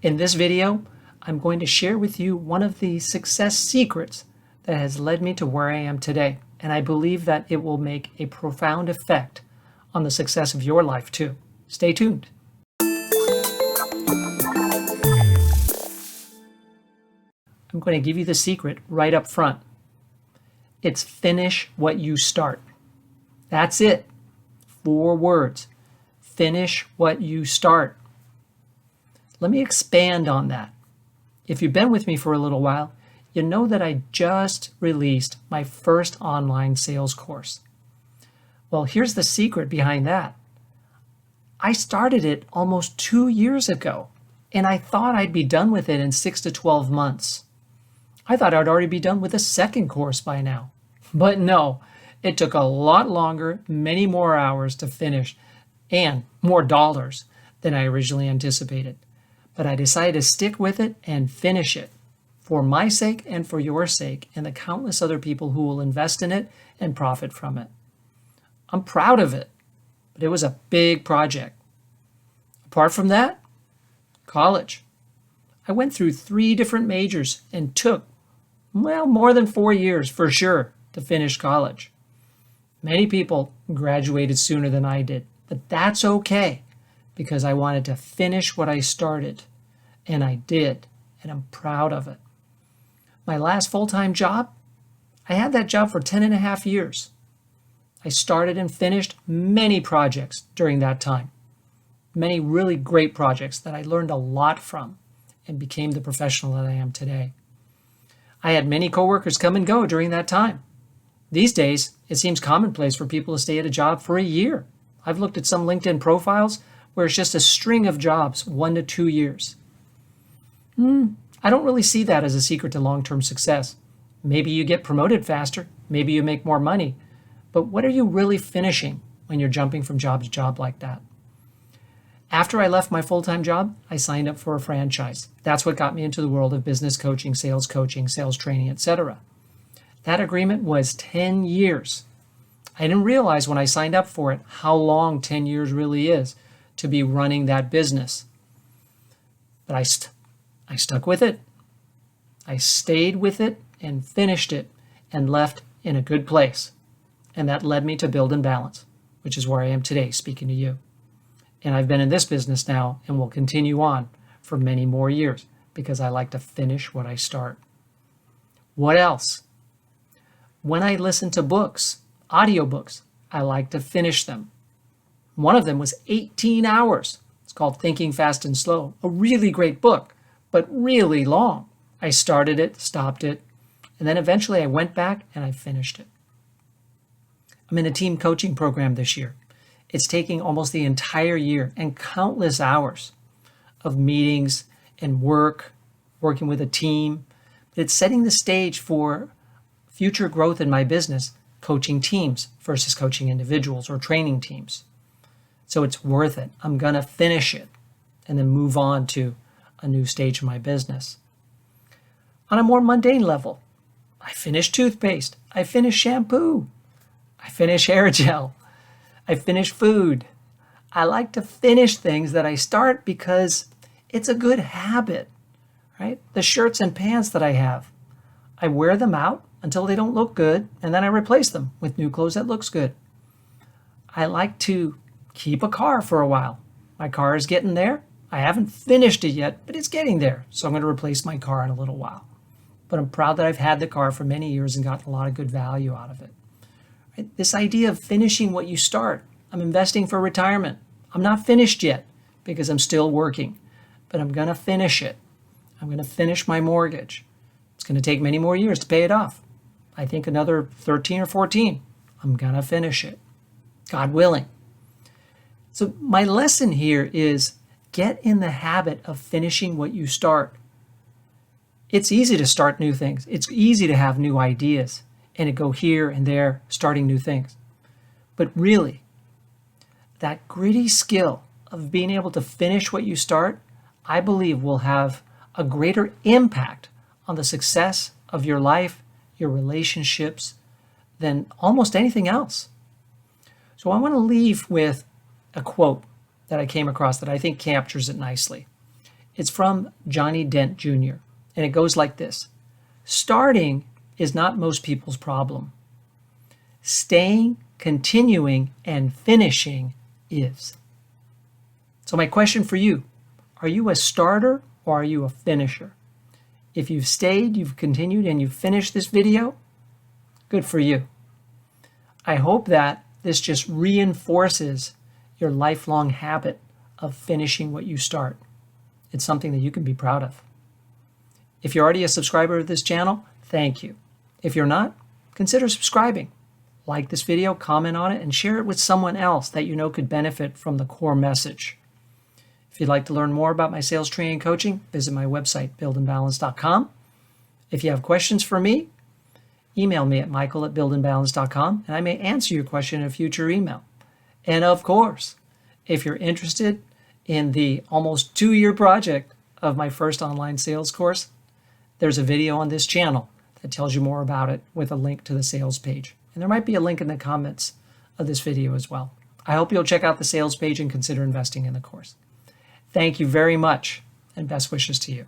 In this video, I'm going to share with you one of the success secrets that has led me to where I am today, and I believe that it will make a profound effect on the success of your life too. Stay tuned. I'm going to give you the secret right up front. It's finish what you start. That's it. 4 words. Finish what you start. Let me expand on that. If you've been with me for a little while, you know that I just released my first online sales course. Well, here's the secret behind that. I started it almost 2 years ago, and I thought I'd be done with it in 6 to 12 months. I thought I'd already be done with the second course by now. But no, it took a lot longer, many more hours to finish, and more dollars than I originally anticipated. But I decided to stick with it and finish it for my sake and for your sake and the countless other people who will invest in it and profit from it. I'm proud of it, but it was a big project. Apart from that, college. I went through 3 different majors and took, more than 4 years for sure to finish college. Many people graduated sooner than I did, but that's okay because I wanted to finish what I started, and I did, and I'm proud of it. My last full-time job, I had that job for 10.5 years. I started and finished many projects during that time, many really great projects that I learned a lot from and became the professional that I am today. I had many coworkers come and go during that time. These days, it seems commonplace for people to stay at a job for a year. I've looked at some LinkedIn profiles where it's just a string of jobs, 1 to 2 years. I don't really see that as a secret to long-term success. Maybe you get promoted faster, maybe you make more money, but what are you really finishing when you're jumping from job to job like that? After I left my full-time job, I signed up for a franchise. That's what got me into the world of business coaching, sales training, etc. That agreement was 10 years. I didn't realize when I signed up for it how long 10 years really is to be running that business. But I stuck with it. I stayed with it and finished it and left in a good place. And that led me to Build and Balance, which is where I am today speaking to you. And I've been in this business now and will continue on for many more years because I like to finish what I start. What else? When I listen to books, audiobooks, I like to finish them. One of them was 18 hours. It's called Thinking Fast and Slow, a really great book, but really long. I started it, stopped it, and then eventually I went back and I finished it. I'm in a team coaching program this year. It's taking almost the entire year and countless hours of meetings and working with a team. It's setting the stage for future growth in my business, coaching teams versus coaching individuals or training teams. So it's worth it. I'm going to finish it and then move on to a new stage of my business. On a more mundane level, I finish toothpaste. I finish shampoo. I finish hair gel. I finish food. I like to finish things that I start because it's a good habit, right? The shirts and pants that I have, I wear them out until they don't look good, and then I replace them with new clothes that looks good. I like to keep a car for a while. My car is getting there. I haven't finished it yet, but it's getting there. So I'm going to replace my car in a little while. But I'm proud that I've had the car for many years and gotten a lot of good value out of it. Right? This idea of finishing what you start. I'm investing for retirement. I'm not finished yet because I'm still working, but I'm going to finish it. I'm going to finish my mortgage. It's going to take many more years to pay it off. I think another 13 or 14. I'm going to finish it, God willing. So my lesson here is get in the habit of finishing what you start. It's easy to start new things. It's easy to have new ideas and to go here and there starting new things. But really, that gritty skill of being able to finish what you start, I believe will have a greater impact on the success of your life, your relationships, than almost anything else. So I want to leave with a quote that I came across that I think captures it nicely. It's from Johnny Dent Jr., and it goes like this. Starting is not most people's problem. Staying, continuing, and finishing is. So my question for you, are you a starter or are you a finisher? If you've stayed, you've continued, and you've finished this video, good for you. I hope that this just reinforces your lifelong habit of finishing what you start. It's something that you can be proud of. If you're already a subscriber of this channel, thank you. If you're not, consider subscribing. Like this video, comment on it, and share it with someone else that you know could benefit from the core message. If you'd like to learn more about my sales training and coaching, visit my website, buildandbalance.com. If you have questions for me, email me at michael@buildandbalance.com, and I may answer your question in a future email. And of course, if you're interested in the almost 2-year project of my first online sales course, there's a video on this channel that tells you more about it with a link to the sales page. And there might be a link in the comments of this video as well. I hope you'll check out the sales page and consider investing in the course. Thank you very much, and best wishes to you.